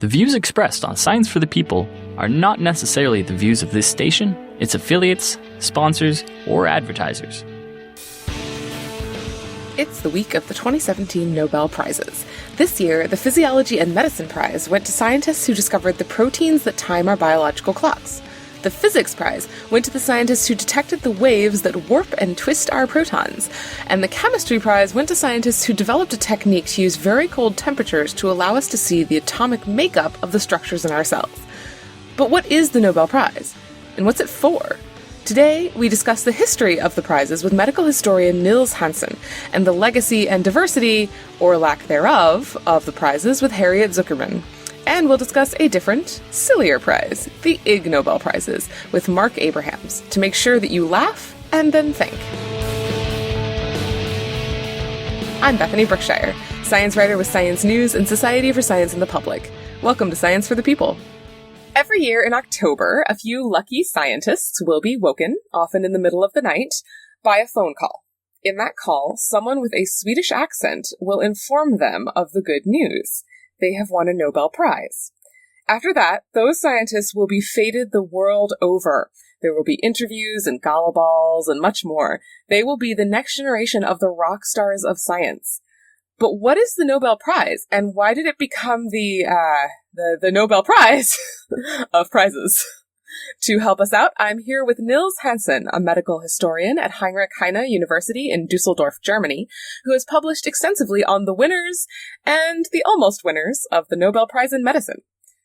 The views expressed on Science for the People are not necessarily the views of this station, its affiliates, sponsors, or advertisers. It's the week of the 2017 Nobel Prizes. This year, the Physiology and Medicine Prize went to scientists who discovered the proteins that time our biological clocks. The Physics Prize went to the scientists who detected the waves that warp and twist our protons. And the Chemistry Prize went to scientists who developed a technique to use very cold temperatures to allow us to see the atomic makeup of the structures in our cells. But what is the Nobel Prize? And what's it for? Today, we discuss the history of the prizes with medical historian Nils Hansson, and the legacy and diversity, or lack thereof, of the prizes with Harriet Zuckerman. And we'll discuss a different, sillier prize, the Ig Nobel Prizes, with Marc Abrahams, to make sure that you laugh and then think. I'm Bethany Brookshire, science writer with Science News and Society for Science in the Public. Welcome to Science for the People. Every year in October, a few lucky scientists will be woken, often in the middle of the night, by a phone call. In that call, someone with a Swedish accent will inform them of the good news. They have won a Nobel Prize. After that, those scientists will be feted the world over. There will be interviews and gala balls and much more. They will be the next generation of the rock stars of science. But what is the Nobel Prize, and why did it become the Nobel Prize of prizes? To help us out, I'm here with Nils Hansson, a medical historian at Heinrich Heine University in Dusseldorf, Germany, who has published extensively on the winners and the almost winners of the Nobel Prize in Medicine.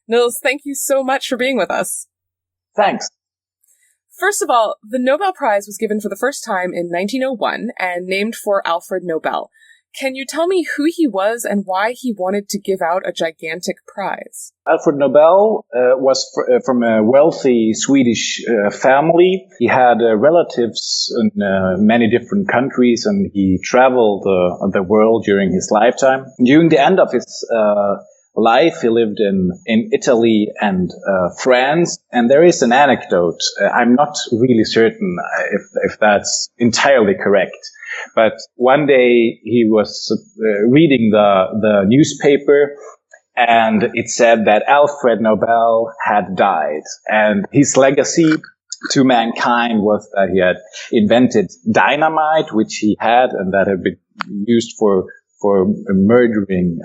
Nils, thank you so much for being with us. Thanks. First of all, the Nobel Prize was given for the first time in 1901 and named for Alfred Nobel. Can you tell me who he was and why he wanted to give out a gigantic prize? Alfred Nobel was from a wealthy Swedish family. He had relatives in many different countries, and he traveled the world during his lifetime. During the end of his life, he lived in Italy and France. And there is an anecdote. I'm not really certain if that's entirely correct. But one day he was reading the newspaper, and it said that Alfred Nobel had died. And his legacy to mankind was that he had invented dynamite, which he had, and that had been used for murdering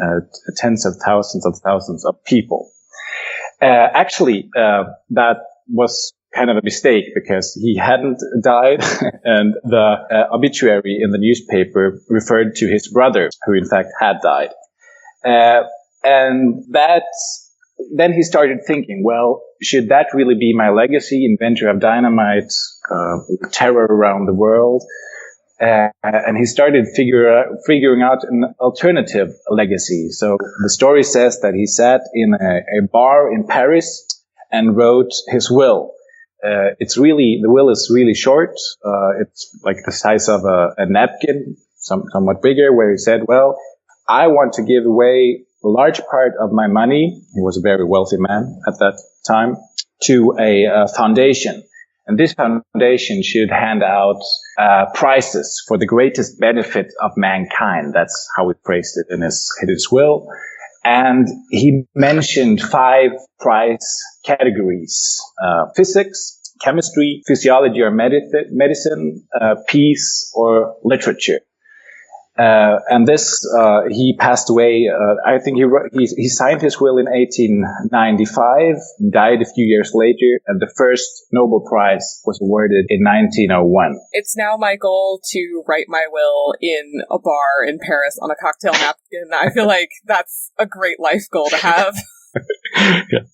tens of thousands of people. Actually, that was kind of a mistake, because he hadn't died, and the obituary in the newspaper referred to his brother, who in fact had died. And then he started thinking, well, should that really be my legacy, inventor of dynamite, terror around the world? And he started figuring out an alternative legacy. So the story says that he sat in a bar in Paris and wrote his will. The will is really short. It's like the size of a napkin, somewhat bigger, where he said, well, I want to give away a large part of my money. He was a very wealthy man at that time, to a foundation. And this foundation should hand out prizes for the greatest benefit of mankind. That's how he phrased it in his will. And he mentioned 5 prize categories: physics, chemistry, physiology or medicine, peace, or literature. And this, he passed away. I think he signed his will in 1895, died a few years later, and the first Nobel Prize was awarded in 1901. It's now my goal to write my will in a bar in Paris on a cocktail napkin. I feel like that's a great life goal to have. Yeah.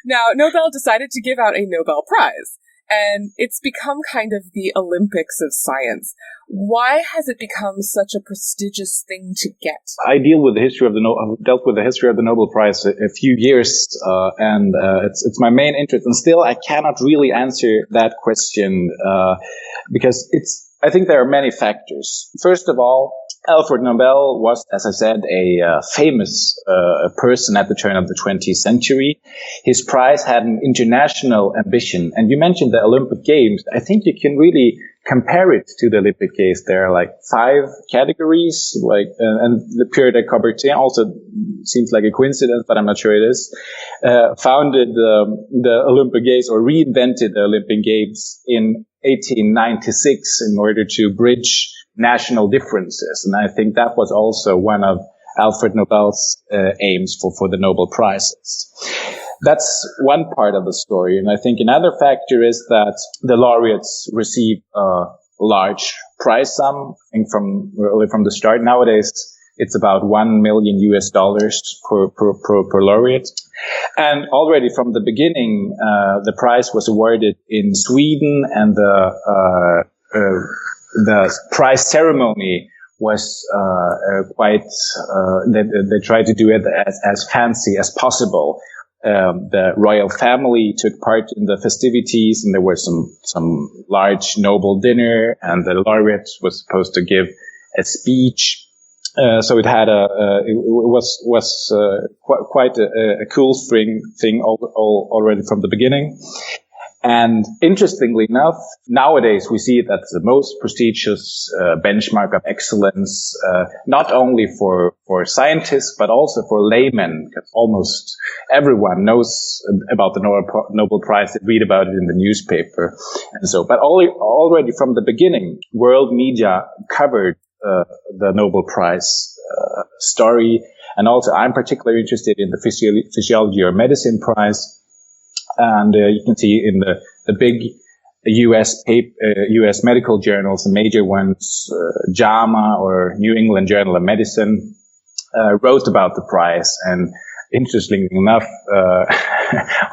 Now, Nobel decided to give out a Nobel Prize, and it's become kind of the Olympics of science. Why has it become such a prestigious thing to get? I dealt with the history of the Nobel Prize a few years, and it's my main interest. And still, I cannot really answer that question because I think there are many factors. First of all, Alfred Nobel was, as I said, a famous person at the turn of the 20th century. His prize had an international ambition. And you mentioned the Olympic Games. I think you can really compare it to the Olympic Games, there are like 5 categories, and the period at Coubertin also seems like a coincidence, but I'm not sure it is, founded the Olympic Games, or reinvented the Olympic Games in 1896 in order to bridge national differences. And I think that was also one of Alfred Nobel's aims for the Nobel Prizes. That's one part of the story. And I think another factor is that the laureates receive a large prize sum, I think from the start. Nowadays, it's about $1 million per laureate. And already from the beginning, the prize was awarded in Sweden, and the prize ceremony was they tried to do it as fancy as possible. The royal family took part in the festivities, and there was some large Nobel dinner, and the laureate was supposed to give a speech. So it had it was quite a cool thing already from the beginning. And interestingly enough, nowadays we see that the most prestigious benchmark of excellence, not only for scientists, but also for laymen, because almost everyone knows about the Nobel Prize. They read about it in the newspaper. And so, but already from the beginning, world media covered the Nobel Prize story. And also, I'm particularly interested in the Physiology or Medicine Prize. And you can see in the big U.S. medical journals, the major ones, JAMA or New England Journal of Medicine, wrote about the prize. And interestingly enough,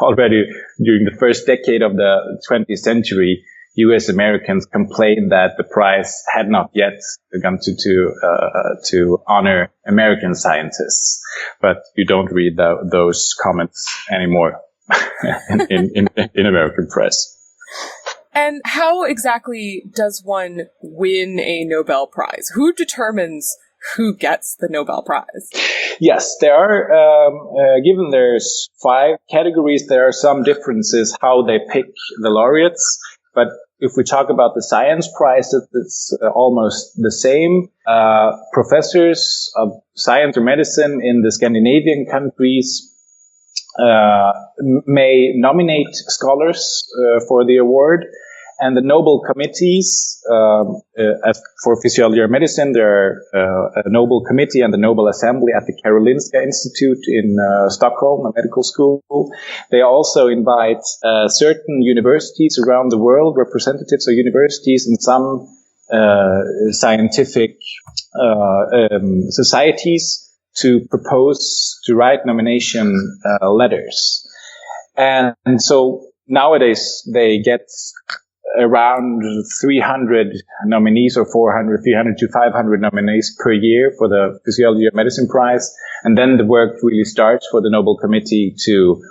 already during the first decade of the 20th century, U.S. Americans complained that the prize had not yet begun to honor American scientists. But you don't read those comments anymore. in American press. And how exactly does one win a Nobel Prize? Who determines who gets the Nobel Prize? Yes, there are, given there's 5 categories, there are some differences how they pick the laureates. But if we talk about the science prize, it's almost the same. Professors of science or medicine in the Scandinavian countries may nominate scholars for the award, and the Nobel committees, as for physiology or medicine, there are a Nobel committee and the Nobel Assembly at the Karolinska Institute in Stockholm, a medical school. They also invite certain universities around the world, representatives of universities, and some scientific societies to propose to write nomination letters. And so nowadays they get around 300 nominees, or 300 to 500 nominees per year for the Physiology of Medicine Prize. And then the work really starts for the Nobel Committee to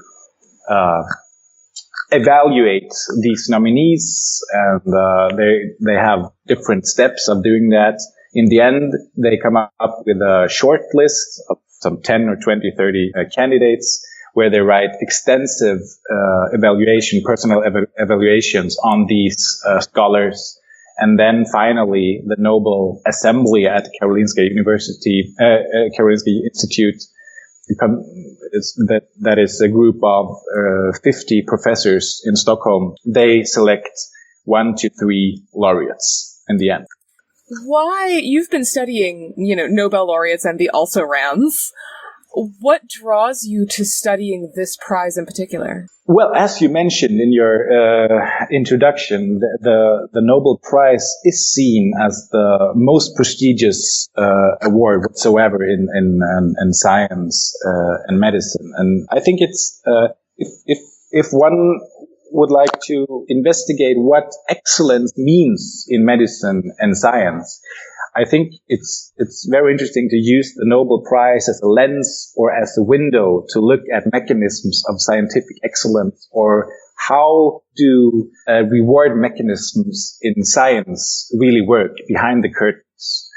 evaluate these nominees, and they have different steps of doing that. In the end, they come up with a short list of some 10 or 20, 30 candidates, where they write extensive personal evaluations on these scholars. And then finally, the Nobel Assembly at Karolinska Institute, that is a group of 50 professors in Stockholm. They select 1 to 3 laureates in the end. Why, you've been studying, Nobel laureates and the also-rans. What draws you to studying this prize in particular? Well, as you mentioned in your introduction, the Nobel Prize is seen as the most prestigious award whatsoever in science and medicine. And I think it's if one would like to investigate what excellence means in medicine and science, I think it's very interesting to use the Nobel Prize as a lens or as a window to look at mechanisms of scientific excellence, or how do reward mechanisms in science really work behind the curtains.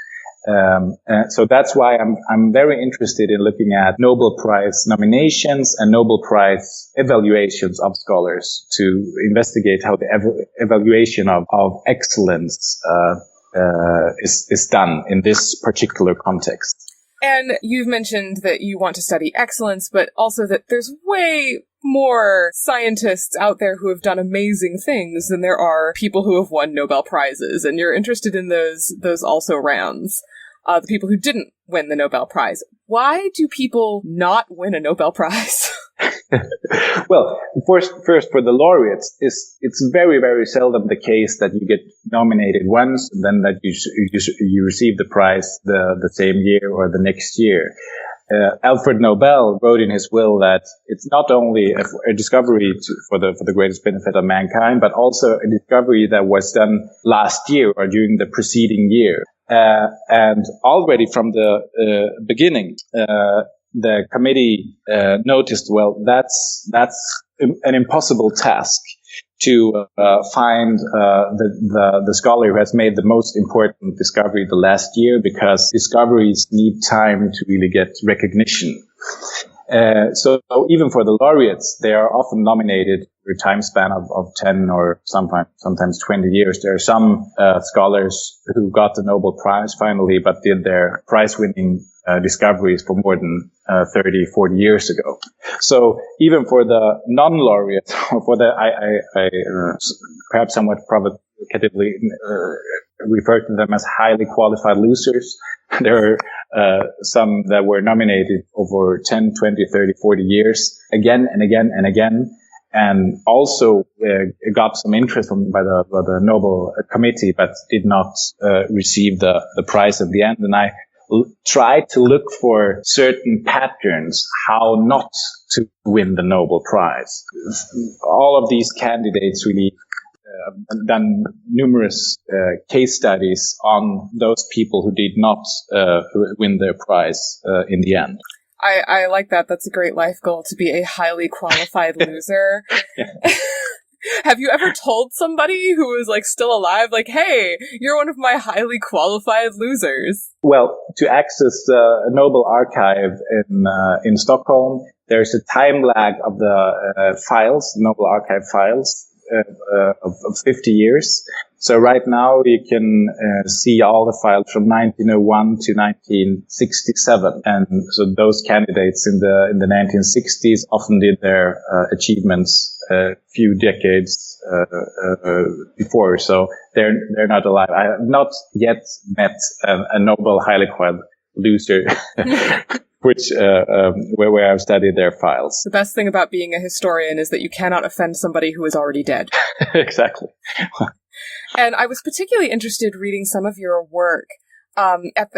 So that's why I'm very interested in looking at Nobel Prize nominations and Nobel Prize evaluations of scholars to investigate how the evaluation of excellence is done in this particular context. And you've mentioned that you want to study excellence, but also that there's way more scientists out there who have done amazing things than there are people who have won Nobel Prizes, and you're interested in those also rounds. The people who didn't win the Nobel Prize. Why do people not win a Nobel Prize? Well, first for the laureates, it's very, very seldom the case that you get nominated once and then that you receive the prize the same year or the next year. Alfred Nobel wrote in his will that it's not only a discovery for the greatest benefit of mankind, but also a discovery that was done last year or during the preceding year. And already from the beginning, the committee noticed, well, that's an impossible task to find the scholar who has made the most important discovery the last year, because discoveries need time to really get recognition. So even for the laureates, they are often nominated for a time span of 10 or sometimes 20 years. There are some scholars who got the Nobel Prize finally, but did their prize-winning discoveries for more than 30, 40 years ago. So even for the non-laureates, or for the, I perhaps somewhat provocatively refer to them as highly qualified losers. There are some that were nominated over 10, 20, 30, 40 years, again and again and again, and also got some interest by the Nobel Committee, but did not receive the prize at the end. And I tried to look for certain patterns how not to win the Nobel Prize. All of these candidates really done numerous case studies on those people who did not win their prize in the end. I like that. That's a great life goal, to be a highly qualified loser. Have you ever told somebody who is still alive, hey, you're one of my highly qualified losers? Well, to access the Nobel archive in Stockholm, there's a time lag of the Nobel archive files, of 50 years. So right now you can see all the files from 1901 to 1967, and so those candidates in the 1960s often did their achievements a few decades before. So they're not alive. I have not yet met a Nobel highly qualified loser. Which where I've studied their files. The best thing about being a historian is that you cannot offend somebody who is already dead. Exactly. And I was particularly interested reading some of your work at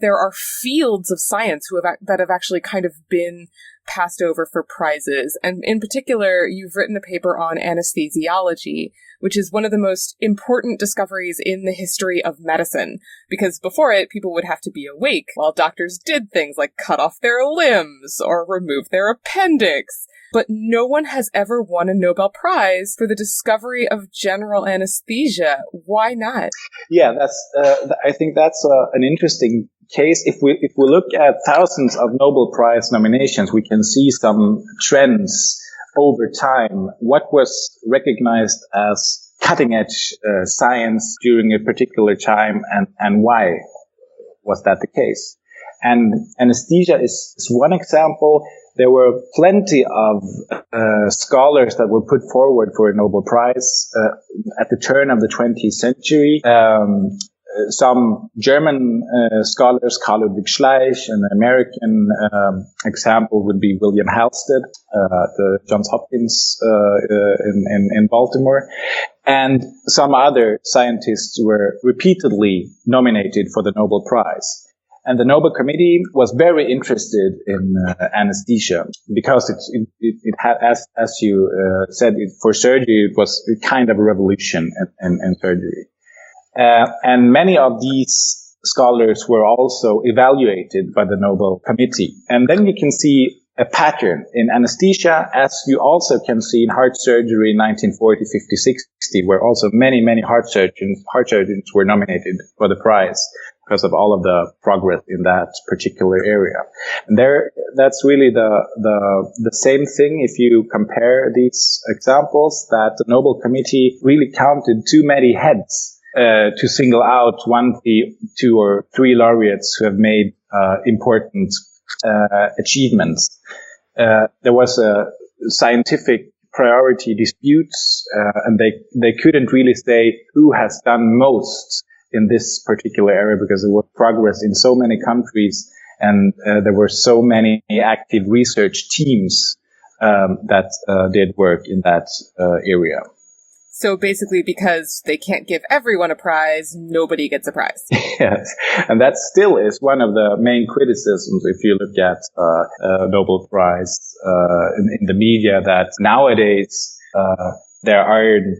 there are fields of science that have actually kind of been passed over for prizes. And in particular, you've written a paper on anesthesiology, which is one of the most important discoveries in the history of medicine. Because before it, people would have to be awake while doctors did things like cut off their limbs or remove their appendix. But no one has ever won a Nobel Prize for the discovery of general anesthesia. Why not? Yeah, I think that's an interesting case. If we look at thousands of Nobel Prize nominations, we can see some trends over time. What was recognized as cutting edge science during a particular time, and why was that the case? And anesthesia is one example. There were plenty of scholars that were put forward for a Nobel Prize at the turn of the 20th century. Some German scholars, Carl Ludwig Schleich, an American example would be William Halsted, the Johns Hopkins in Baltimore. And some other scientists were repeatedly nominated for the Nobel Prize. And the Nobel Committee was very interested in anesthesia because it had, as you said, for surgery, it was kind of a revolution in surgery. And many of these scholars were also evaluated by the Nobel Committee. And then you can see a pattern in anesthesia, as you also can see in heart surgery in 1940, 50, 60, where also many heart surgeons were nominated for the prize. because of all of the progress in that particular area. And that's really the same thing if you compare these examples, that the Nobel Committee really counted too many heads to single out one, two, or three laureates who have made important achievements. There was a scientific priority disputes, and they couldn't really say who has done most in this particular area, because there was progress in so many countries, and there were so many active research teams that did work in that area. So basically, because they can't give everyone a prize, nobody gets a prize. Yes, and that still is one of the main criticisms if you look at Nobel Prize in the media, that nowadays there aren't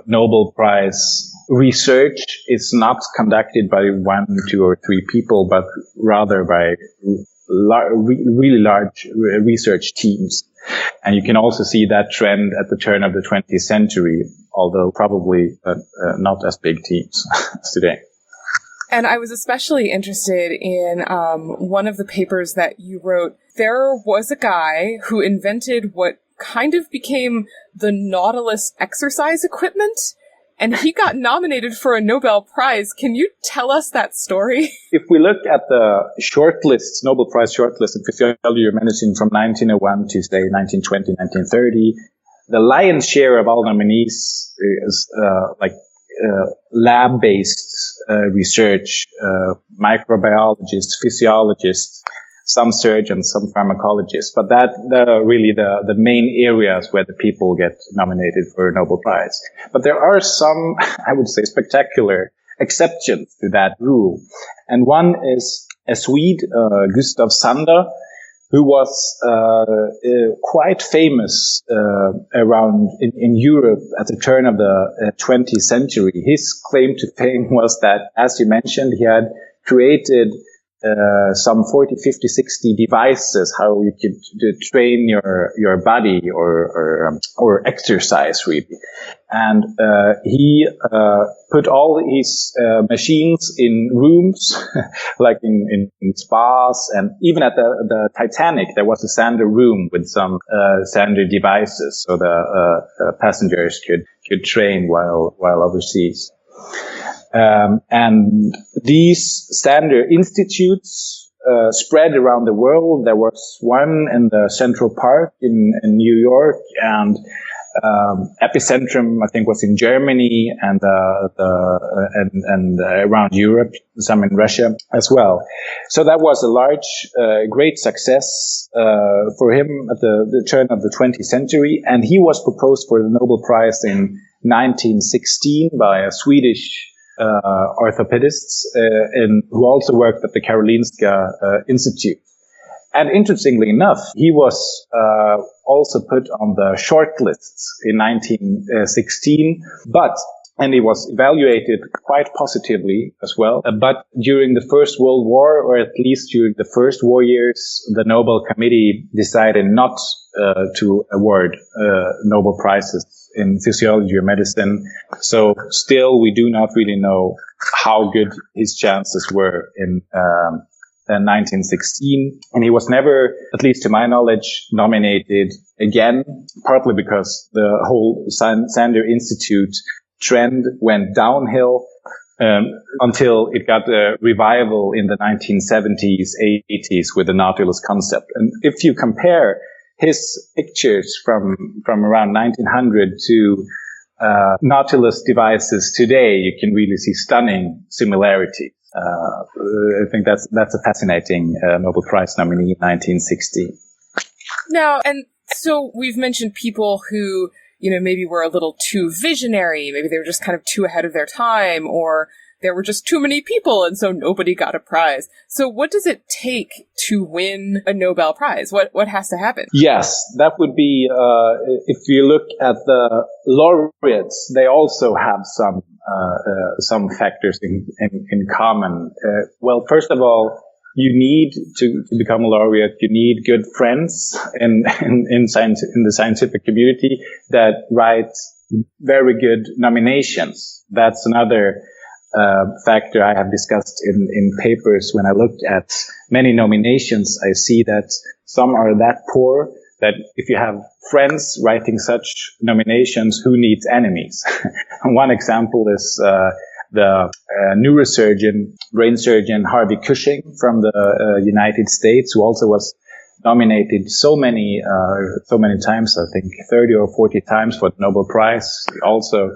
Nobel Prize research is not conducted by 1, 2, or 3 people, but rather by really large research teams. And you can also see that trend at the turn of the 20th century, although probably not as big teams as today. And I was especially interested in one of the papers that you wrote. There was a guy who invented what kind of became the Nautilus exercise equipment, and he got nominated for a Nobel Prize. Can you tell us that story? If we look at the shortlists, Nobel Prize shortlist in physiology or medicine from 1901 to, say, 1920, 1930, the lion's share of all nominees is lab-based research, microbiologists, physiologists, some surgeons, some pharmacologists. But really the main areas where the people get nominated for a Nobel Prize. But there are some, I would say, spectacular exceptions to that rule. And one is a Swede, Gustav Sander, who was quite famous around in Europe at the turn of the 20th century. His claim to fame was that, as you mentioned, he had created some 40, 50, 60 devices, how you could train your body or exercise, really. And he put all his machines in rooms, like in spas, and even at the Titanic, there was a Sander room with some Sander devices, so the passengers could train while overseas. And these Sander institutes spread around the world. There was one in the Central Park in New York, and epicentrum, I think, was in Germany, and around Europe, some in Russia as well. So that was a large, great success for him at the turn of the 20th century, and he was proposed for the Nobel Prize in 1916 by a Swedish orthopedists who also worked at the Karolinska Institute. And interestingly enough, he was also put on the short lists in 1916, and he was evaluated quite positively as well. But during the First World War, or at least during the first war years, the Nobel Committee decided not to award Nobel Prizes in physiology or medicine. So still, we do not really know how good his chances were in 1916. And he was never, at least to my knowledge, nominated again, partly because the whole Sander Institute trend went downhill until it got a revival in the 1970s, 80s with the Nautilus concept. And if you compare his pictures from around 1900 to Nautilus devices today, you can really see stunning similarity. I think that's a fascinating Nobel Prize nominee in 1960. Now, and so we've mentioned people who, maybe were a little too visionary. Maybe they were just kind of too ahead of their time, or there were just too many people, and so nobody got a prize. So what does it take to win a Nobel Prize? What has to happen? Yes, that would be, if you look at the laureates, they also have some factors in common. Well, first of all, you need to become a laureate. You need good friends in the scientific community that write very good nominations. That's another factor I have discussed in papers. When I look at many nominations, I see that some are that poor that if you have friends writing such nominations, who needs enemies? One example is the neurosurgeon, brain surgeon Harvey Cushing from the United States, who also was nominated so many times, I think 30 or 40 times for the Nobel Prize, also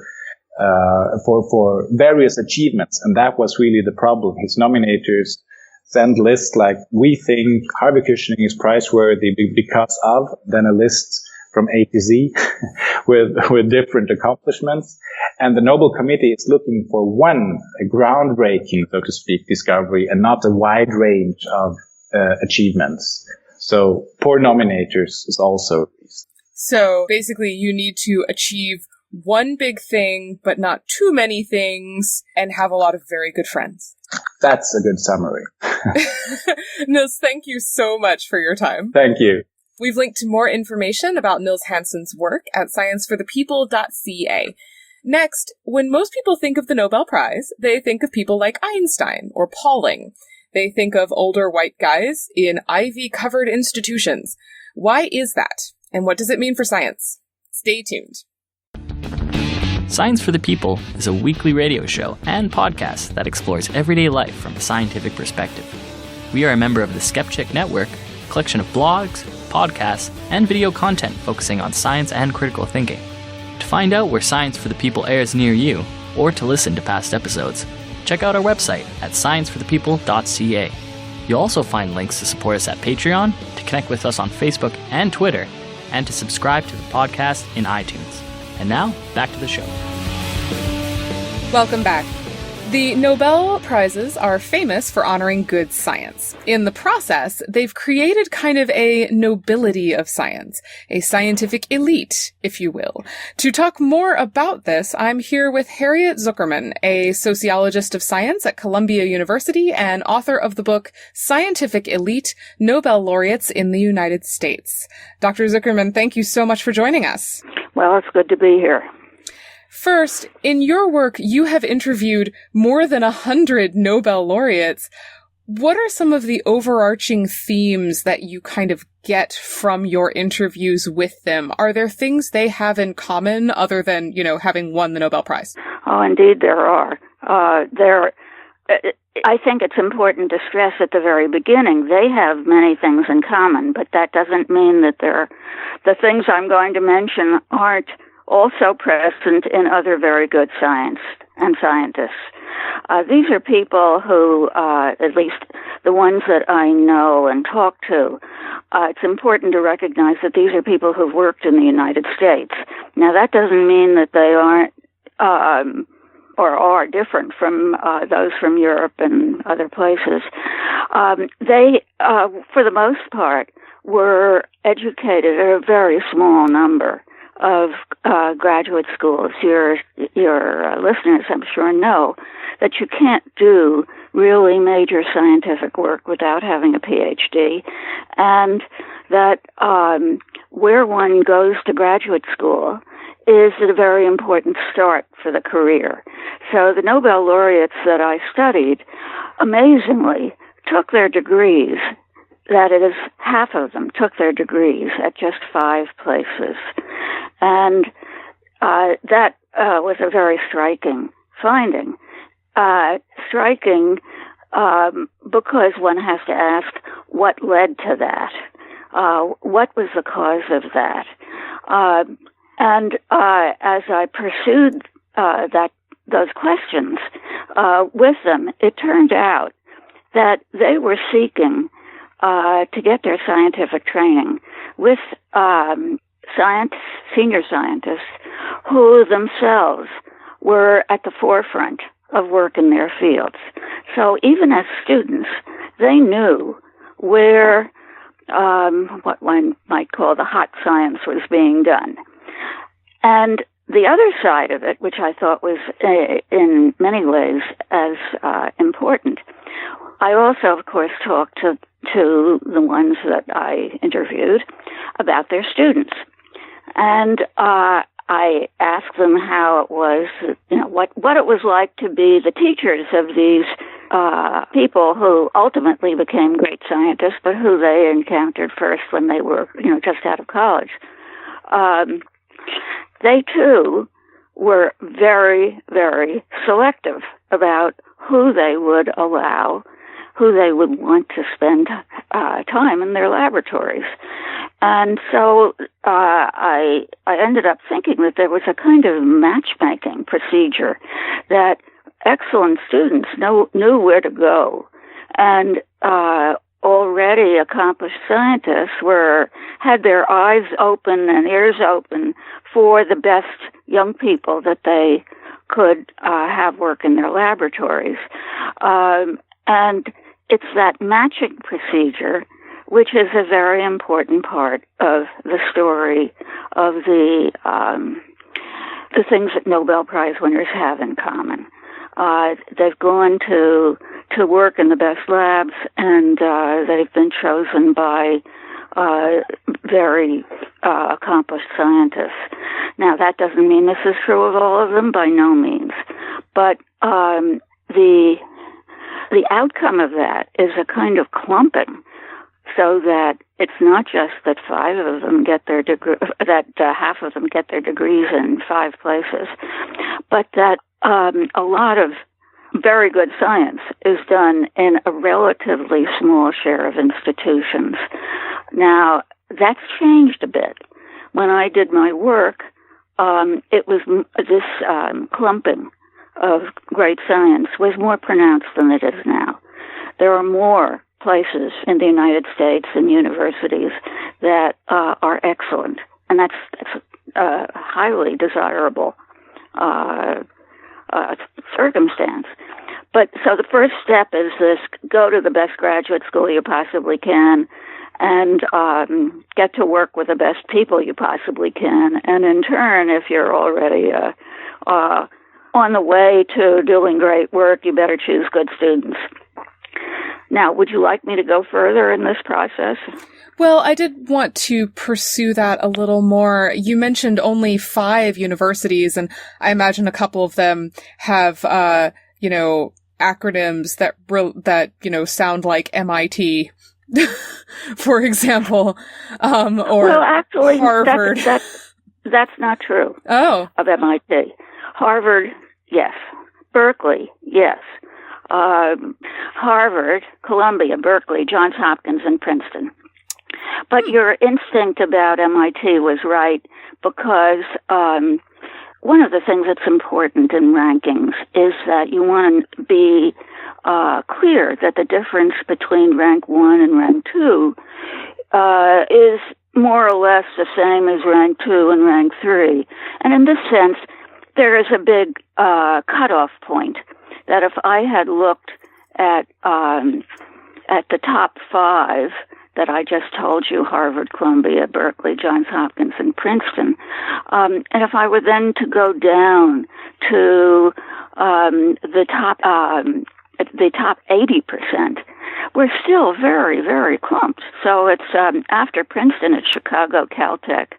for various achievements. And that was really the problem. His nominators sent lists like, we think Harvey Cushing is prize-worthy because of, then a list from A to Z with different accomplishments. And the Nobel Committee is looking for a groundbreaking, so to speak, discovery, and not a wide range of achievements. So poor nominators is also. So basically you need to achieve one big thing, but not too many things, and have a lot of very good friends. That's a good summary. Nils, thank you so much for your time. Thank you. We've linked to more information about Nils Hansson's work at scienceforthepeople.ca. Next, when most people think of the Nobel Prize, they think of people like Einstein or Pauling. They think of older white guys in ivy-covered institutions. Why is that? And what does it mean for science? Stay tuned. Science for the People is a weekly radio show and podcast that explores everyday life from a scientific perspective. We are a member of the Skeptic Network, a collection of blogs, podcasts, and video content focusing on science and critical thinking. To find out where Science for the People airs near you, or to listen to past episodes, check out our website at scienceforthepeople.ca. You'll also find links to support us at Patreon, to connect with us on Facebook and Twitter, and to subscribe to the podcast in iTunes. And now, back to the show. Welcome back. The Nobel Prizes are famous for honoring good science. In the process, they've created kind of a nobility of science, a scientific elite, if you will. To talk more about this, I'm here with Harriet Zuckerman, a sociologist of science at Columbia University and author of the book Scientific Elite: Nobel Laureates in the United States. Dr. Zuckerman, thank you so much for joining us. Well, it's good to be here. First, in your work, you have interviewed more than 100 Nobel laureates. What are some of the overarching themes that you kind of get from your interviews with them? Are there things they have in common other than, having won the Nobel Prize? Oh, indeed there are. I think it's important to stress at the very beginning, they have many things in common, but that doesn't mean that the things I'm going to mention aren't also present in other very good science and scientists. These are people who, at least the ones that I know and talk to, it's important to recognize that these are people who've worked in the United States. Now, that doesn't mean that they aren't or are different from those from Europe and other places. They, for the most part, were educated at a very small number of graduate schools. Your listeners, I'm sure, know that you can't do really major scientific work without having a PhD, and that where one goes to graduate school is a very important start for the career. So the Nobel laureates that I studied, amazingly, took their degrees. That is, half of them took their degrees at just 5 places. And that was a very striking finding. Striking because one has to ask what led to that. What was the cause of that? And as I pursued those questions with them, it turned out that they were seeking to get their scientific training with senior scientists who themselves were at the forefront of work in their fields. So even as students, they knew where what one might call the hot science was being done. And the other side of it, which I thought was in many ways as important, I also, of course, talked to the ones that I interviewed about their students. And I asked them how it was, what it was like to be the teachers of these people who ultimately became great scientists, but who they encountered first when they were, just out of college. They too were very, very selective about who they would allow, who they would want to spend time in their laboratories. And so I ended up thinking that there was a kind of matchmaking procedure that excellent students knew where to go. And already accomplished scientists had their eyes open and ears open for the best young people that they could have work in their laboratories. And it's that matching procedure which is a very important part of the story of the things that Nobel Prize winners have in common. They've gone to work in the best labs, and they've been chosen by very accomplished scientists. Now, that doesn't mean this is true of all of them, by no means. But the outcome of that is a kind of clumping, so that it's not just that five of them get their half of them get their degrees in 5 places, but that a lot of very good science is done in a relatively small share of institutions. Now, that's changed a bit. When I did my work, it was this clumping of great science was more pronounced than it is now. There are more places in the United States and universities that are excellent, and that's a highly desirable circumstance. But so the first step is this: go to the best graduate school you possibly can, and get to work with the best people you possibly can. And in turn, if you're already on the way to doing great work, you better choose good students. Now, would you like me to go further in this process? Well, I did want to pursue that a little more. You mentioned only 5 universities, and I imagine a couple of them have, acronyms that sound like MIT, for example, or well, actually, Harvard. That's not true. Oh. Of MIT. Harvard, yes. Berkeley, yes. Harvard, Columbia, Berkeley, Johns Hopkins, and Princeton. But your instinct about MIT was right, because one of the things that's important in rankings is that you want to be clear that the difference between rank 1 and rank 2 is more or less the same as rank 2 and rank 3. And in this sense, there is a big cutoff point that if I had looked at the top 5 that I just told you, Harvard, Columbia, Berkeley, Johns Hopkins, and Princeton, and if I were then to go down to the top 80%, we're still very, very clumped. So it's after Princeton, it's Chicago, Caltech,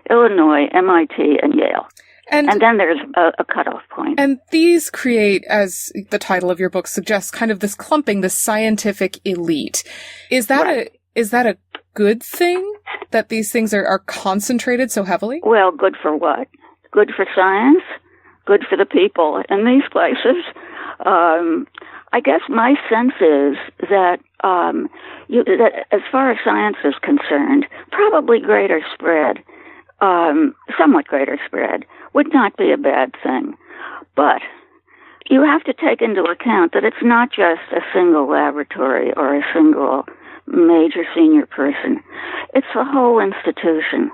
Illinois, MIT, and Yale. And then there's a cutoff point. And these create, as the title of your book suggests, kind of this clumping, this scientific elite. Is that right. Is that a good thing, that these things are concentrated so heavily? Well, good for what? Good for science? Good for the people in these places? I guess my sense is that, that as far as science is concerned, probably greater spread, somewhat greater spread, would not be a bad thing. But you have to take into account that it's not just a single laboratory or a single major senior person. It's the whole institution,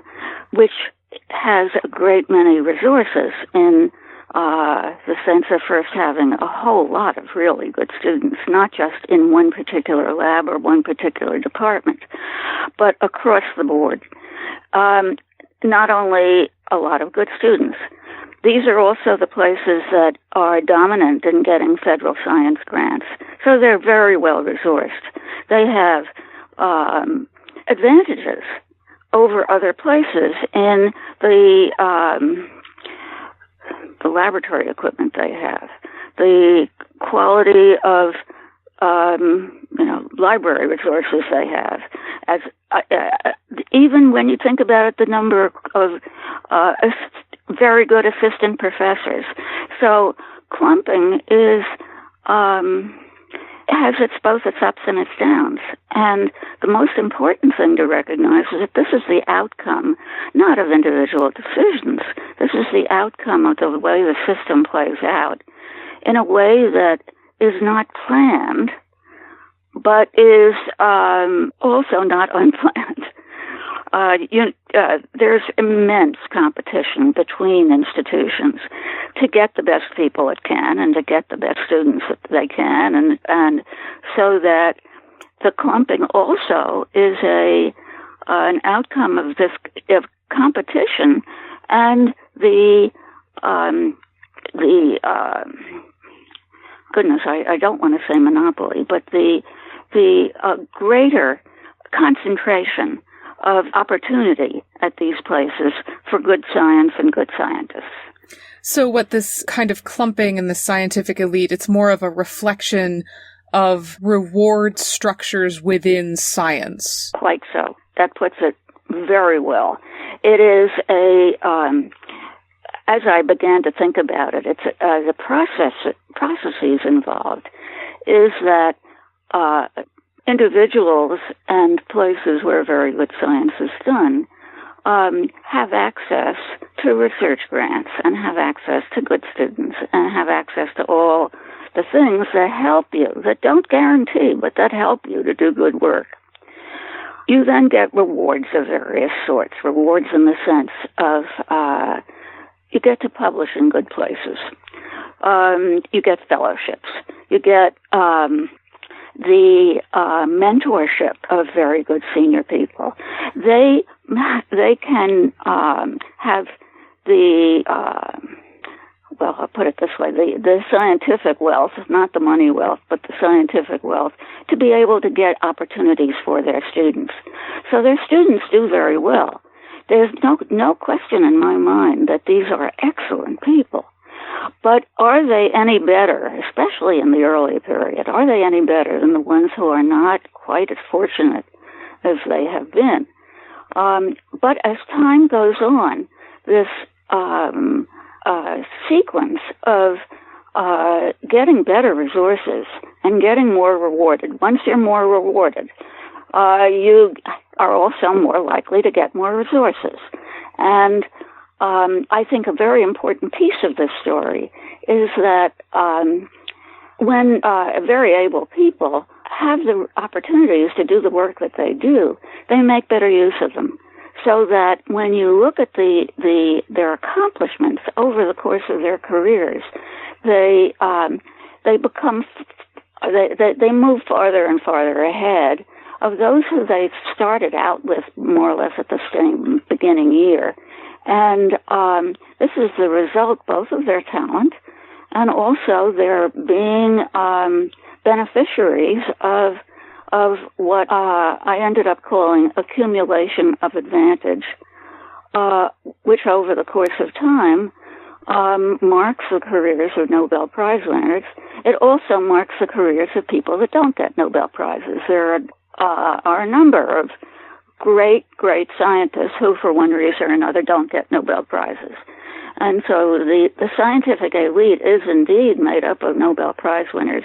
which has a great many resources in the sense of first having a whole lot of really good students, not just in one particular lab or one particular department, but across the board. Not only a lot of good students, these are also the places that are dominant in getting federal science grants. So they're very well resourced. They have advantages over other places in the the laboratory equipment they have, the quality of library resources they have. As even when you think about it, the number of very good assistant professors. So clumping has both its ups and its downs. And the most important thing to recognize is that this is the outcome, not of individual decisions. This is the outcome of the way the system plays out in a way that is not planned, but is also not unplanned. There's immense competition between institutions to get the best people it can and to get the best students that they can, and so that the clumping also is an outcome of this of competition and the goodness, I don't want to say monopoly, but the greater concentration of opportunity at these places for good science and good scientists. So what this kind of clumping in the scientific elite, it's more of a reflection of reward structures within science. Quite so. That puts it very well. It is as I began to think about it, it's the processes involved is that individuals and places where very good science is done have access to research grants and have access to good students and have access to all the things that help you, that don't guarantee, but that help you to do good work. You then get rewards of various sorts, rewards in the sense of you get to publish in good places. You get fellowships. You get the mentorship of very good senior people. They can have the well, I'll put it this way, the scientific wealth, not the money wealth, but the scientific wealth, to be able to get opportunities for their students. So their students do very well. There's no question in my mind that these are excellent people. But are they any better, especially in the early period, are they any better than the ones who are not quite as fortunate as they have been? But as time goes on, this sequence of getting better resources and getting more rewarded. Once you're more rewarded, you are also more likely to get more resources. And I think a very important piece of this story is that when very able people have the opportunities to do the work that they do, they make better use of them. So that when you look at their accomplishments over the course of their careers, they move farther and farther ahead of those who they started out with more or less at the same beginning year. And this is the result both of their talent and also their being beneficiaries of what I ended up calling accumulation of advantage, which over the course of time marks the careers of Nobel Prize winners. It also marks the careers of people that don't get Nobel Prizes. There are a number of great scientists who, for one reason or another, don't get Nobel Prizes. And so the scientific elite is indeed made up of Nobel Prize winners.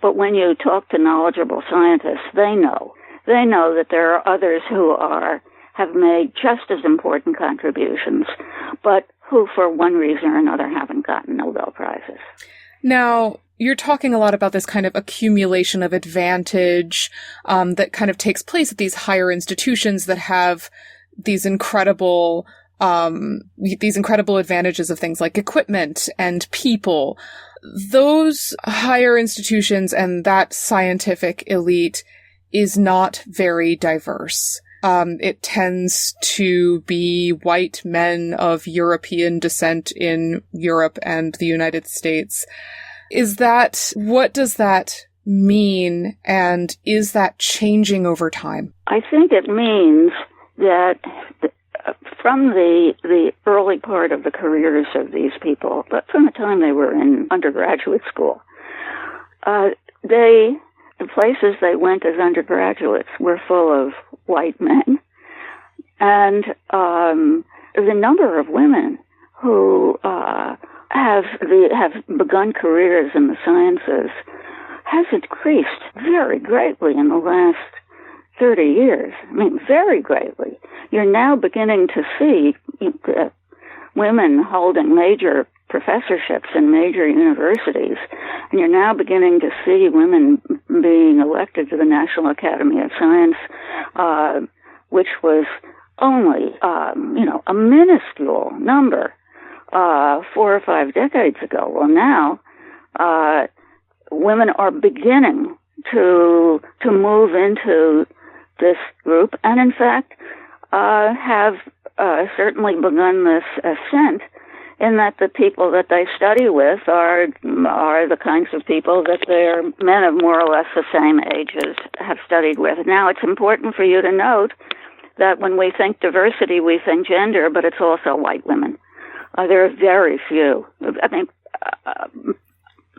But when you talk to knowledgeable scientists, they know that there are others who have made just as important contributions, but who, for one reason or another, haven't gotten Nobel Prizes. Now, you're talking a lot about this kind of accumulation of advantage that kind of takes place at these higher institutions that have these incredible advantages of things like equipment and people. Those higher institutions and that scientific elite is not very diverse. It tends to be white men of European descent in Europe and the United States. What does that mean, and is that changing over time? I think it means that from the early part of the careers of these people, but from the time they were in undergraduate school, the places they went as undergraduates were full of white men, and the number of women who have begun careers in the sciences has increased very greatly in the last 30 years. I mean, very greatly. You're now beginning to see women holding major professorships in major universities, and you're now beginning to see women being elected to the National Academy of Science, which was only, a minuscule number 4 or 5 decades ago. Well, now women are beginning to move into this group, and in fact have certainly begun this ascent, in that the people that they study with are the kinds of people that their men of more or less the same ages have studied with. Now, it's important for you to note that when we think diversity, we think gender, but it's also white women. There are very few,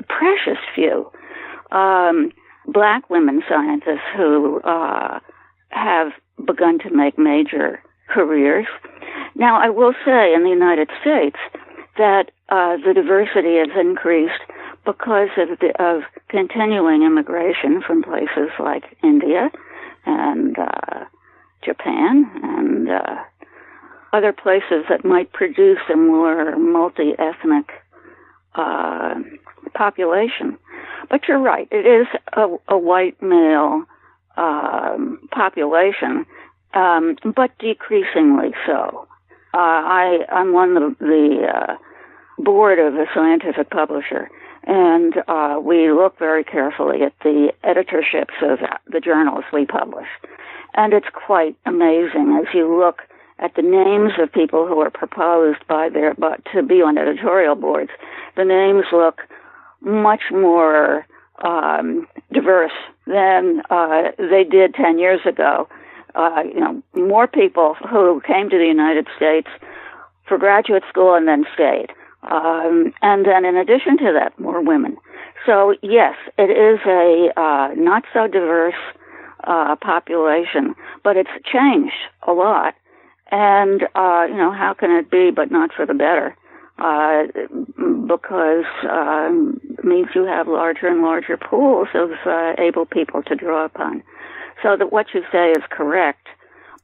precious few, black women scientists who have begun to make major careers. Now, I will say in the United States that the diversity has increased because of continuing immigration from places like India and Japan and other places that might produce a more multi-ethnic population. But you're right, it is a white male population, but decreasingly so. I'm on the board of a scientific publisher, and we look very carefully at the editorships of the journals we publish. And it's quite amazing as you look at the names of people who are proposed to be on editorial boards. The names look much more diverse than they did 10 years ago. More people who came to the United States for graduate school and then stayed. And then in addition to that, more women. So yes, it is a not so diverse population, but it's changed a lot. And, how can it be but not for the better? Because it means you have larger and larger pools of able people to draw upon. So that what you say is correct.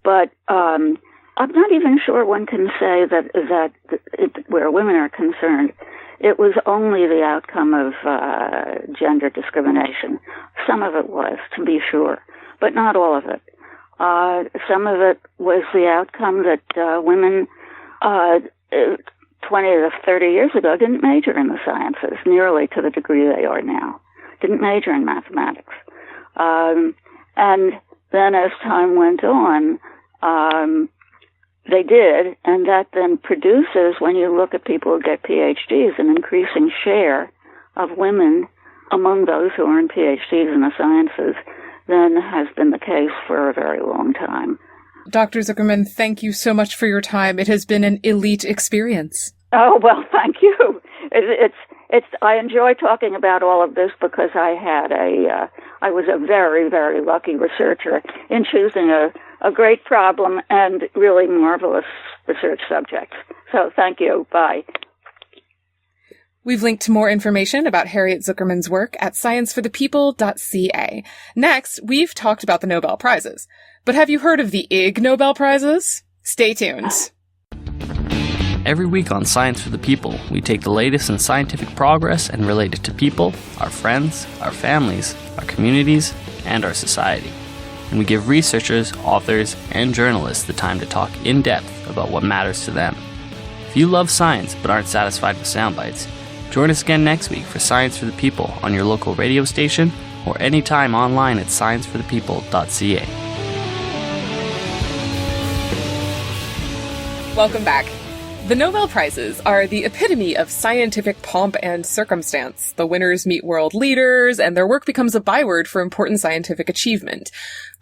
But I'm not even sure one can say that where women are concerned, it was only the outcome of gender discrimination. Some of it was, to be sure, but not all of it. Some of it was the outcome that women 20 to 30 years ago didn't major in the sciences nearly to the degree they are now, didn't major in mathematics. And then as time went on, they did, and that then produces, when you look at people who get PhDs, an increasing share of women among those who earn PhDs in the sciences than has been the case for a very long time. Dr. Zuckerman, thank you so much for your time. It has been an elite experience. Oh, well, thank you. I enjoy talking about all of this because I was a very, very lucky researcher in choosing a great problem and really marvelous research subjects. So thank you. Bye. We've linked to more information about Harriet Zuckerman's work at scienceforthepeople.ca. Next, we've talked about the Nobel Prizes. But have you heard of the Ig Nobel Prizes? Stay tuned. Every week on Science for the People, we take the latest in scientific progress and relate it to people, our friends, our families, our communities, and our society. And we give researchers, authors, and journalists the time to talk in depth about what matters to them. If you love science but aren't satisfied with sound bites, join us again next week for Science for the People on your local radio station or anytime online at scienceforthepeople.ca. Welcome back. The Nobel Prizes are the epitome of scientific pomp and circumstance. The winners meet world leaders, and their work becomes a byword for important scientific achievement.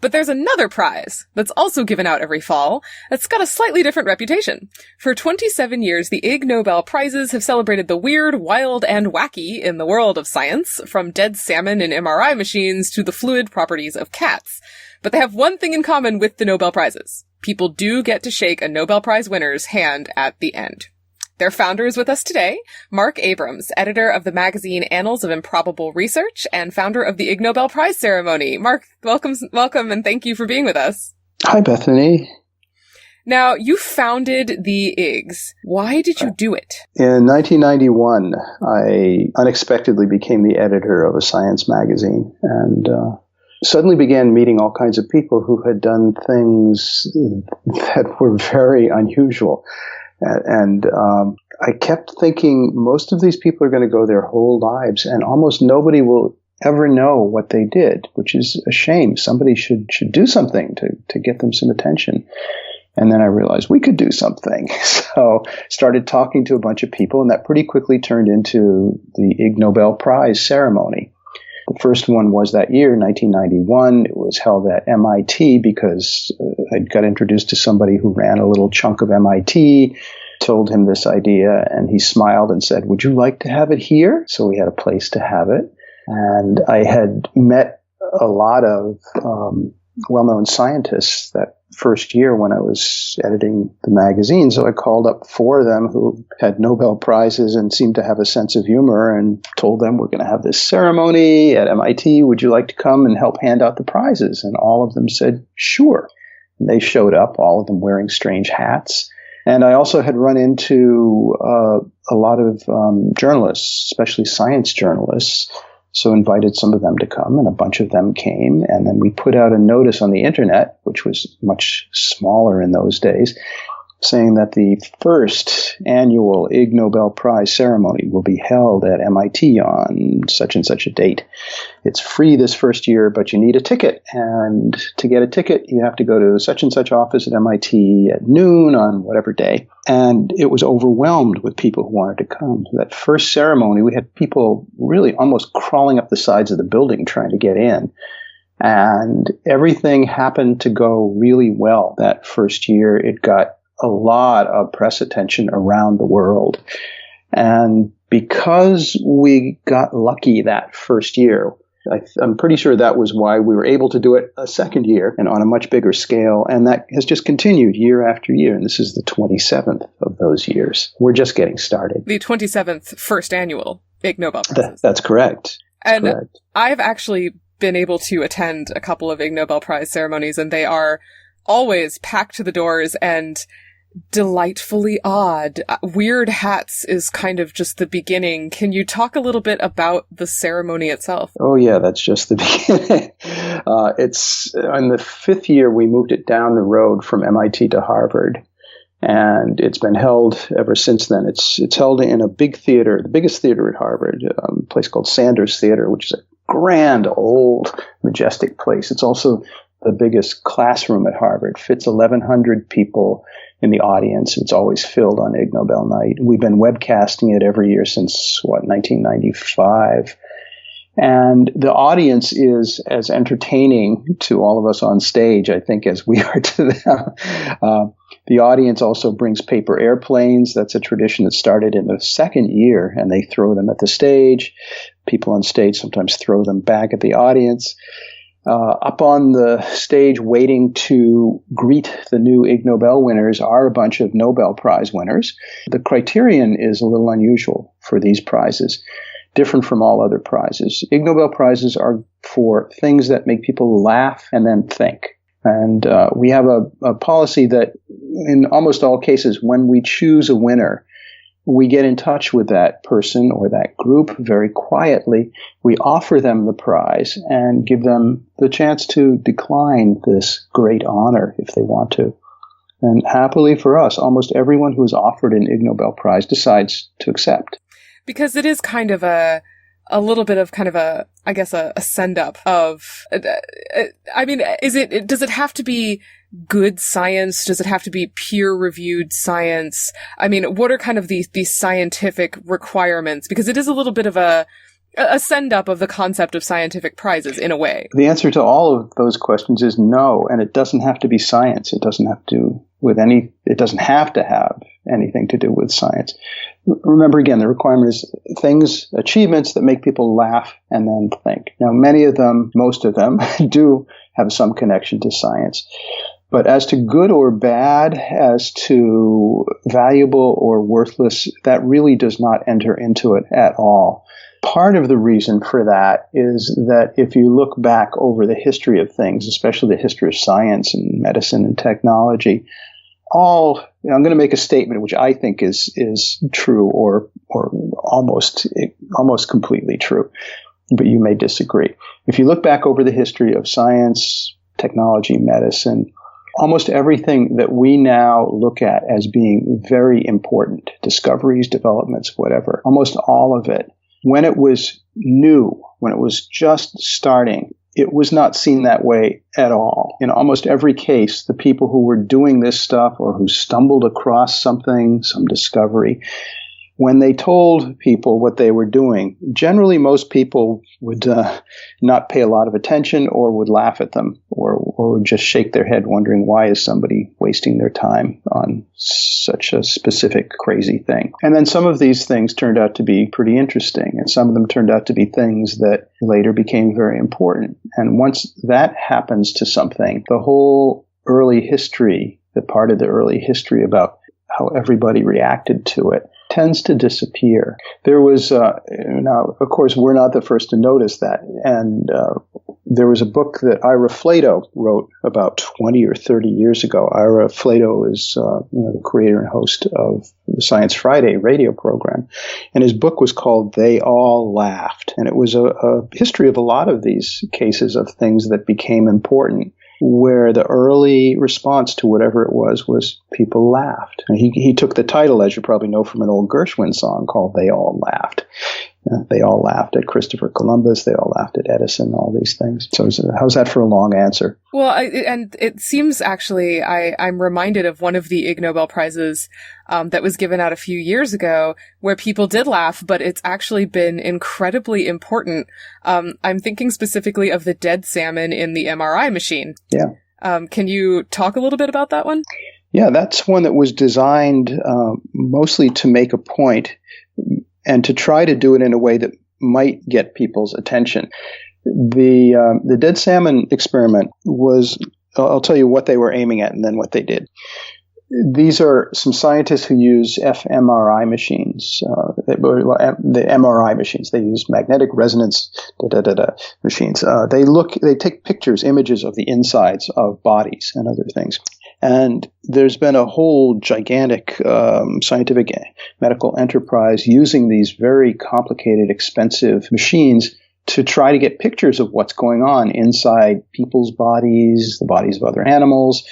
But there's another prize that's also given out every fall that's got a slightly different reputation. For 27 years, the Ig Nobel Prizes have celebrated the weird, wild, and wacky in the world of science, from dead salmon in MRI machines to the fluid properties of cats. But they have one thing in common with the Nobel Prizes. People do get to shake a Nobel Prize winner's hand at the end. Their founder is with us today, Marc Abrahams, editor of the magazine Annals of Improbable Research and founder of the Ig Nobel Prize ceremony. Marc, welcome, and thank you for being with us. Hi, Bethany. Now, you founded the Igs. Why did you do it? In 1991, I unexpectedly became the editor of a science magazine and suddenly began meeting all kinds of people who had done things that were very unusual. And I kept thinking most of these people are going to go their whole lives and almost nobody will ever know what they did, which is a shame. Somebody should do something to get them some attention. And then I realized we could do something. So started talking to a bunch of people, and that pretty quickly turned into the Ig Nobel Prize ceremony. The first one was that year, 1991. It was held at MIT because I got introduced to somebody who ran a little chunk of MIT, told him this idea, and he smiled and said, "Would you like to have it here?" So we had a place to have it. And I had met a lot of well-known scientists that first year when I was editing the magazine. So I called up four of them who had Nobel Prizes and seemed to have a sense of humor and told them, "We're going to have this ceremony at MIT. Would you like to come and help hand out the prizes?" And all of them said, "Sure." And they showed up, all of them wearing strange hats. And I also had run into a lot of journalists, especially science journalists. So invited some of them to come, and a bunch of them came. And then we put out a notice on the internet, which was much smaller in those days, saying that the first annual Ig Nobel Prize ceremony will be held at MIT on such and such a date. It's free this first year, but you need a ticket. And to get a ticket, you have to go to such and such office at MIT at noon on whatever day. And it was overwhelmed with people who wanted to come. That first ceremony, we had people really almost crawling up the sides of the building trying to get in. And everything happened to go really well that first year. It got a lot of press attention around the world. And because we got lucky that first year, I'm pretty sure that was why we were able to do it a second year and on a much bigger scale. And that has just continued year after year. And this is the 27th of those years. We're just getting started. The 27th first annual Ig Nobel Prizes. That's correct. Correct. I've actually been able to attend a couple of Ig Nobel Prize ceremonies, and they are always packed to the doors and delightfully odd. Weird hats is kind of just the beginning. Can you talk a little bit about the ceremony itself? Oh, yeah, that's just the beginning. It's in the fifth year we moved it down the road from MIT to Harvard, and it's been held ever since then. It's held in a big theater, the biggest theater at Harvard, a place called Sanders Theater, which is a grand, old, majestic place. It's also the biggest classroom at Harvard. Fits 1,100 people in the audience. It's always filled on Ig Nobel night. We've been webcasting it every year since, 1995. And the audience is as entertaining to all of us on stage, I think, as we are to them. The audience also brings paper airplanes. That's a tradition that started in the second year, and they throw them at the stage. People on stage sometimes throw them back at the audience. Up on the stage waiting to greet the new Ig Nobel winners are a bunch of Nobel Prize winners. The criterion is a little unusual for these prizes, different from all other prizes. Ig Nobel Prizes are for things that make people laugh and then think. And we have a policy that in almost all cases, when we choose a winner, we get in touch with that person or that group very quietly. We offer them the prize and give them the chance to decline this great honor if they want to. And happily for us, almost everyone who is offered an Ig Nobel Prize decides to accept. Because it is kind of a a little bit of kind of a send up of, I mean, does it have to be good science? Does it have to be peer-reviewed science? I mean, what are kind of these scientific requirements? Because it is a little bit of a send-up of the concept of scientific prizes, in a way. The answer to all of those questions is no, and it doesn't have to be science. It doesn't have to have anything to do with science. Remember, again, the requirement is achievements that make people laugh and then think. Now, most of them, do have some connection to science. But as to good or bad, as to valuable or worthless, that really does not enter into it at all. Part of the reason for that is that if you look back over the history of things, especially the history of science and medicine and technology, I'm going to make a statement which I think is true or almost completely true, but you may disagree. If you look back over the history of science, technology, medicine, almost everything that we now look at as being very important, discoveries, developments, whatever, almost all of it, when it was new, when it was just starting, it was not seen that way at all. In almost every case, the people who were doing this stuff or who stumbled across something, some discovery, when they told people what they were doing, generally most people would not pay a lot of attention or would laugh at them or would just shake their head wondering why is somebody wasting their time on such a specific crazy thing. And then some of these things turned out to be pretty interesting, and some of them turned out to be things that later became very important. And once that happens to something, the whole early history, the part of the early history about how everybody reacted to it, tends to disappear. There was, now, of course, we're not the first to notice that. And there was a book that Ira Flatow wrote about 20 or 30 years ago. Ira Flatow is the creator and host of the Science Friday radio program. And his book was called They All Laughed. And it was a history of a lot of these cases of things that became important, where the early response to whatever it was people laughed. And he took the title, as you probably know, from an old Gershwin song called They All Laughed. They all laughed at Christopher Columbus. They all laughed at Edison, all these things. So how's that for a long answer? Well, and it seems actually, I'm reminded of one of the Ig Nobel Prizes that was given out a few years ago where people did laugh, but it's actually been incredibly important. I'm thinking specifically of the dead salmon in the MRI machine. Yeah. Can you talk a little bit about that one? Yeah, that's one that was designed mostly to make a point and to try to do it in a way that might get people's attention. The dead salmon experiment was, I'll tell you what they were aiming at and then what they did. These are some scientists who use fMRI machines, the MRI machines. They use magnetic resonance machines. They take images of the insides of bodies and other things. And there's been a whole gigantic scientific medical enterprise using these very complicated, expensive machines to try to get pictures of what's going on inside people's bodies, the bodies of other animals,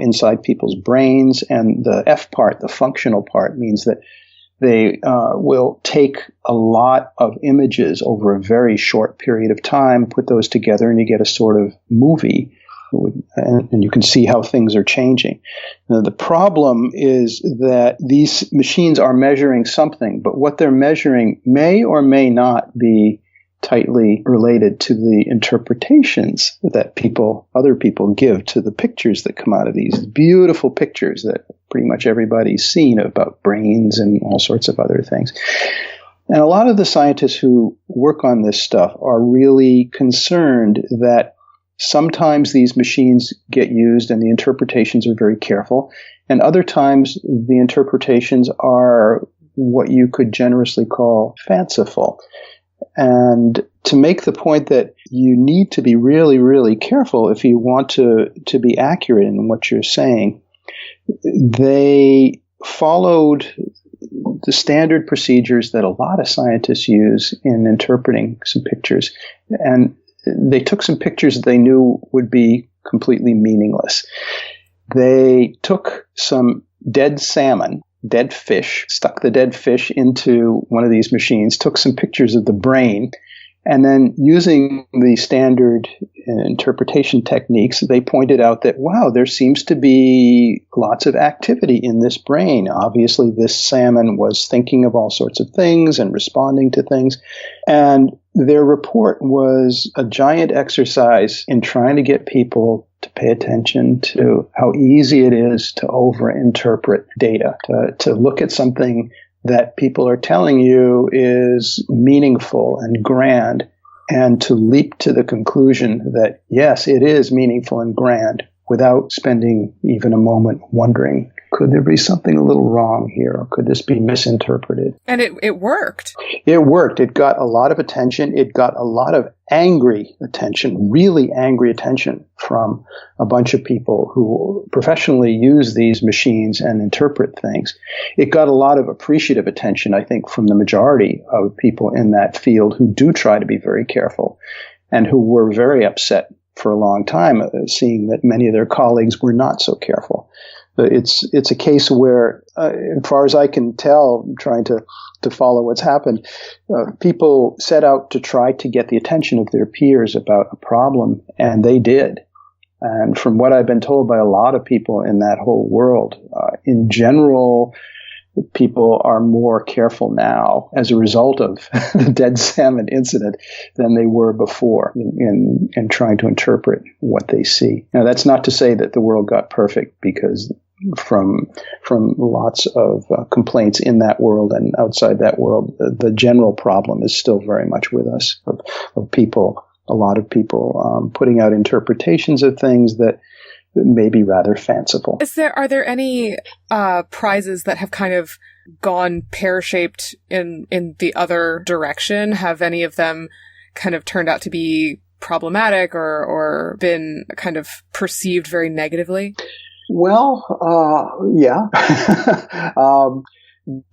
inside people's brains. And the F part, the functional part, means that they will take a lot of images over a very short period of time, put those together, and you get a sort of movie. And you can see how things are changing. Now, the problem is that these machines are measuring something, but what they're measuring may or may not be tightly related to the interpretations that other people give to the pictures that come out of these beautiful pictures that pretty much everybody's seen about brains and all sorts of other things. And a lot of the scientists who work on this stuff are really concerned that sometimes these machines get used and the interpretations are very careful, and other times the interpretations are what you could generously call fanciful. And to make the point that you need to be really, really careful if you want to be accurate in what you're saying, they followed the standard procedures that a lot of scientists use in interpreting some pictures. And they took some pictures that they knew would be completely meaningless. They took some dead salmon dead fish, stuck the dead fish into one of these machines, took some pictures of the brain, and then using the standard interpretation techniques, they pointed out that, wow, there seems to be lots of activity in this brain. Obviously, this salmon was thinking of all sorts of things and responding to things. And their report was a giant exercise in trying to get people to pay attention to how easy it is to overinterpret data, to look at something that people are telling you is meaningful and grand, and to leap to the conclusion that, yes, it is meaningful and grand, without spending even a moment wondering, could there be something a little wrong here, or could this be misinterpreted? And it worked. It worked. It got a lot of attention. It got a lot of angry attention, really angry attention from a bunch of people who professionally use these machines and interpret things. It got a lot of appreciative attention, I think, from the majority of people in that field who do try to be very careful and who were very upset for a long time, seeing that many of their colleagues were not so careful. It's a case where, as far as I can tell, trying to follow what's happened, people set out to try to get the attention of their peers about a problem, and they did. And from what I've been told by a lot of people in that whole world, in general, people are more careful now as a result of the dead salmon incident than they were before in trying to interpret what they see. Now, that's not to say that the world got perfect, because from lots of complaints in that world and outside that world, the general problem is still very much with us, of people, a lot of people putting out interpretations of things that may be rather fanciful. Are there any prizes that have kind of gone pear-shaped in the other direction? Have any of them kind of turned out to be problematic or been kind of perceived very negatively? Well, yeah.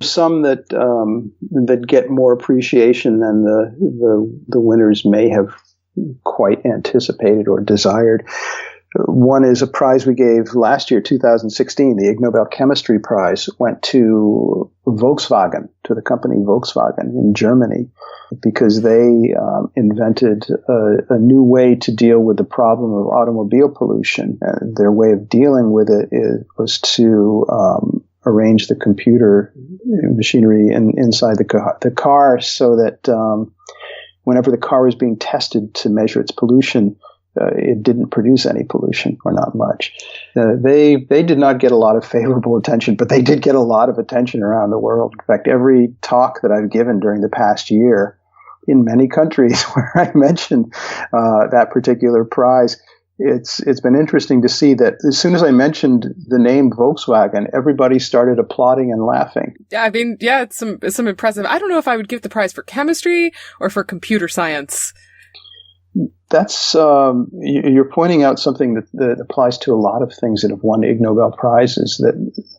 Some that get more appreciation than the winners may have quite anticipated or desired. One is a prize we gave last year, 2016, the Ig Nobel Chemistry Prize, went to Volkswagen, to the company Volkswagen in Germany, because they invented a new way to deal with the problem of automobile pollution. And their way of dealing with it was to arrange the computer machinery inside the car so that whenever the car was being tested to measure its pollution, it didn't produce any pollution, or not much. They did not get a lot of favorable attention, but they did get a lot of attention around the world. In fact, every talk that I've given during the past year in many countries where I mentioned that particular prize, it's been interesting to see that as soon as I mentioned the name Volkswagen, everybody started applauding and laughing. Yeah, I mean, yeah, it's some impressive. I don't know if I would give the prize for chemistry or for computer science. That's you're pointing out something that applies to a lot of things that have won Ig Nobel Prizes, that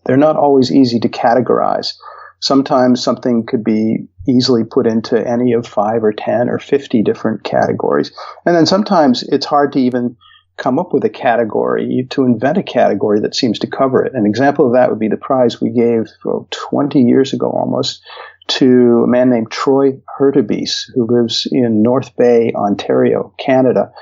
they're not always easy to categorize. Sometimes something could be easily put into any of 5 or 10 or 50 different categories. And then sometimes it's hard to even come up with a category, to invent a category that seems to cover it. An example of that would be the prize we gave 20 years ago almost to a man named Troy Hurtubise, who lives in North Bay, Ontario, Canada.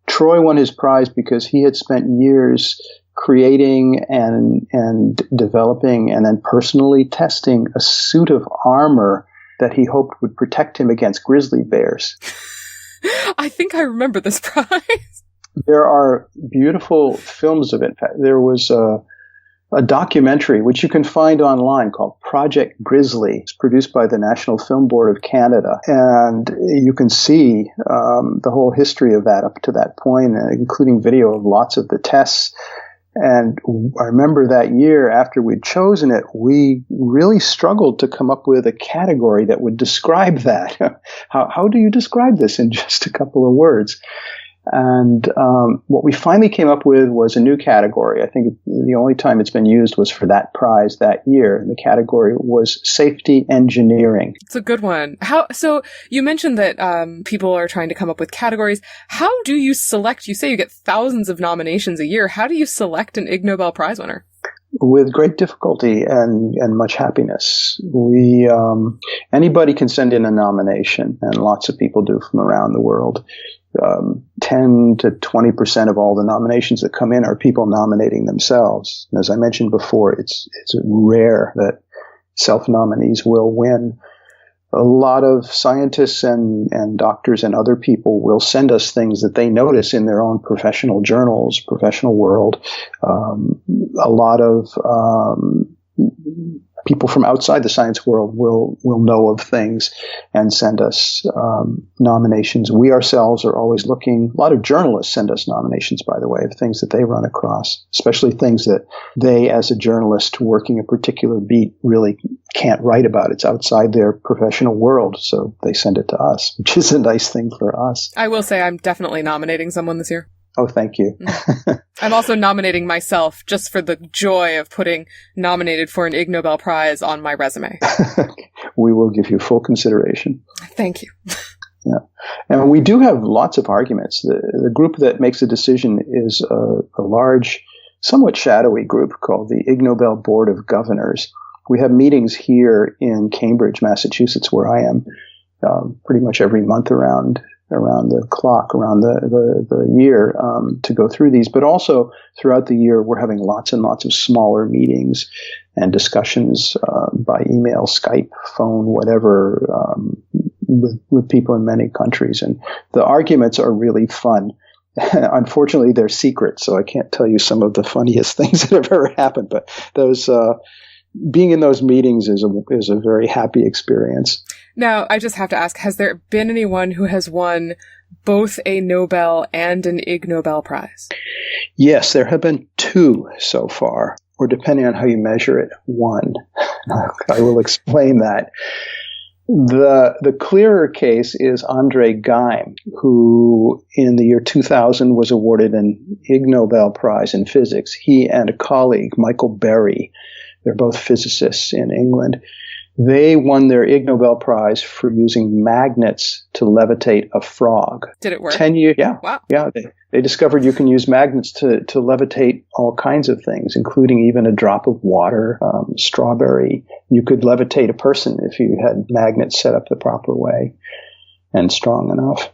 Troy won his prize because he had spent years creating and developing and then personally testing a suit of armor that he hoped would protect him against grizzly bears. I think I remember this prize. There are beautiful films of it. In fact, there was a documentary, which you can find online, called Project Grizzly. It's produced by the National Film Board of Canada. And you can see the whole history of that up to that point, including video of lots of the tests. And I remember that year, after we'd chosen it, we really struggled to come up with a category that would describe that. How do you describe this in just a couple of words? And what we finally came up with was a new category. I think the only time it's been used was for that prize that year. And the category was safety engineering. It's a good one. So you mentioned that people are trying to come up with categories. How do you select? You say you get thousands of nominations a year. How do you select an Ig Nobel Prize winner? with great difficulty and much happiness. Anybody can send in a nomination, and lots of people do from around the world. 10 to 20% of all the nominations that come in are people nominating themselves. And as I mentioned before, it's rare that self-nominees will win. A lot of scientists and doctors and other people will send us things that they notice in their own professional journals, professional world. A lot of people from outside the science world will know of things and send us nominations. We ourselves are always looking. A lot of journalists send us nominations, by the way, of things that they run across, especially things that they, as a journalist working a particular beat, really can't write about. It's outside their professional world, so they send it to us, which is a nice thing for us. I will say I'm definitely nominating someone this year. Oh, thank you. I'm also nominating myself just for the joy of putting nominated for an Ig Nobel Prize on my resume. We will give you full consideration. Thank you. Yeah. And we do have lots of arguments. The group that makes a decision is a large, somewhat shadowy group called the Ig Nobel Board of Governors. We have meetings here in Cambridge, Massachusetts, where I am, pretty much every month around the clock, around the year, to go through these. But also throughout the year, we're having lots and lots of smaller meetings and discussions by email, Skype, phone, whatever, with people in many countries. And the arguments are really fun. Unfortunately, they're secret, so I can't tell you some of the funniest things that have ever happened. But those being in those meetings is a very happy experience. Now, I just have to ask, has there been anyone who has won both a Nobel and an Ig Nobel Prize? Yes, there have been 2 so far, or depending on how you measure it, 1. I will explain that. The clearer case is Andre Geim, who in the year 2000 was awarded an Ig Nobel Prize in physics. He and a colleague, Michael Berry, they're both physicists in England. They won their Ig Nobel Prize for using magnets to levitate a frog. Did it work? 10 years. Yeah. Wow. Yeah. They discovered you can use magnets to levitate all kinds of things, including even a drop of water, strawberry. You could levitate a person if you had magnets set up the proper way and strong enough.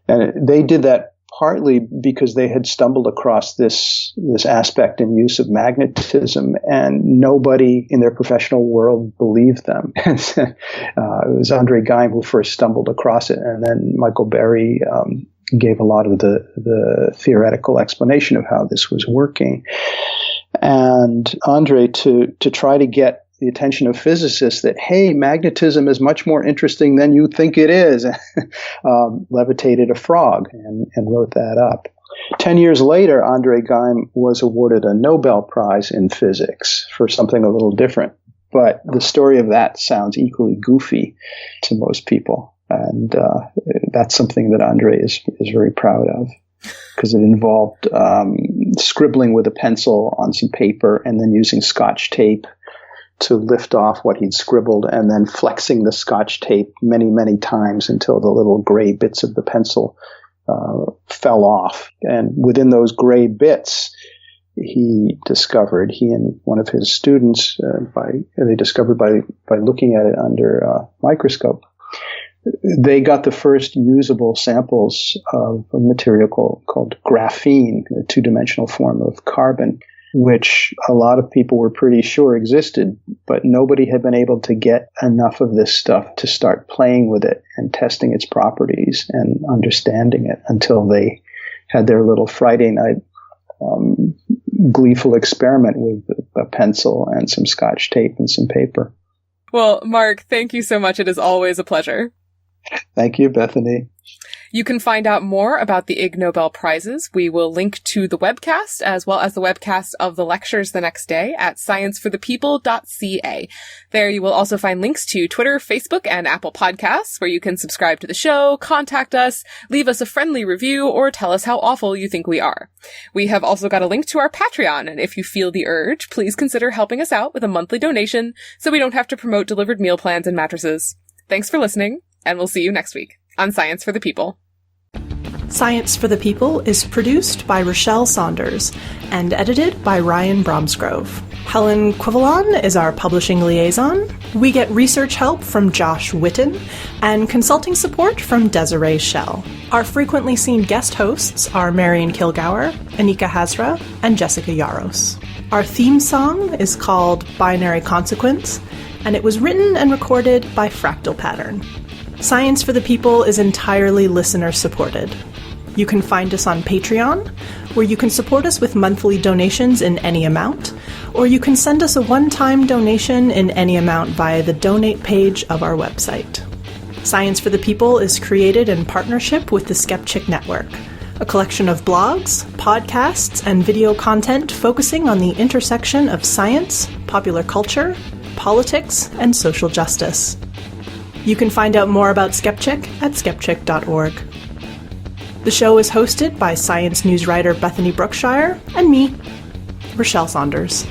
And they did that partly because they had stumbled across this aspect and use of magnetism, and nobody in their professional world believed them. It was Andre Geim who first stumbled across it, and then Michael Berry gave a lot of the theoretical explanation of how this was working. And Andre, to try to get the attention of physicists that, hey, magnetism is much more interesting than you think it is, levitated a frog and wrote that up. 10 years later, Andre Geim was awarded a Nobel Prize in physics for something a little different. But the story of that sounds equally goofy to most people. And that's something that Andre is very proud of, because it involved scribbling with a pencil on some paper and then using Scotch tape to lift off what he'd scribbled, and then flexing the Scotch tape many, many times until the little gray bits of the pencil fell off. And within those gray bits, he and one of his students, they discovered by looking at it under a microscope, they got the first usable samples of a material called graphene, a 2-dimensional form of carbon, which a lot of people were pretty sure existed, but nobody had been able to get enough of this stuff to start playing with it and testing its properties and understanding it until they had their little Friday night gleeful experiment with a pencil and some Scotch tape and some paper. Well, Marc, thank you so much. It is always a pleasure. Thank you, Bethany. You can find out more about the Ig Nobel Prizes. We will link to the webcast as well as the webcast of the lectures the next day at scienceforthepeople.ca. There you will also find links to Twitter, Facebook, and Apple Podcasts, where you can subscribe to the show, contact us, leave us a friendly review, or tell us how awful you think we are. We have also got a link to our Patreon, and if you feel the urge, please consider helping us out with a monthly donation so we don't have to promote delivered meal plans and mattresses. Thanks for listening, and we'll see you next week on Science for the People. Science for the People is produced by Rochelle Saunders and edited by Ryan Bromsgrove. Helen Quivalon is our publishing liaison. We get research help from Josh Witten and consulting support from Desiree Schell. Our frequently seen guest hosts are Marion Kilgour, Anika Hazra, and Jessica Yaros. Our theme song is called Binary Consequence, and it was written and recorded by Fractal Pattern. Science for the People is entirely listener-supported. You can find us on Patreon, where you can support us with monthly donations in any amount, or you can send us a one-time donation in any amount via the donate page of our website. Science for the People is created in partnership with the Skepchick Network, a collection of blogs, podcasts, and video content focusing on the intersection of science, popular culture, politics, and social justice. You can find out more about Skepchick at skepchick.org. The show is hosted by science news writer Bethany Brookshire and me, Rochelle Saunders.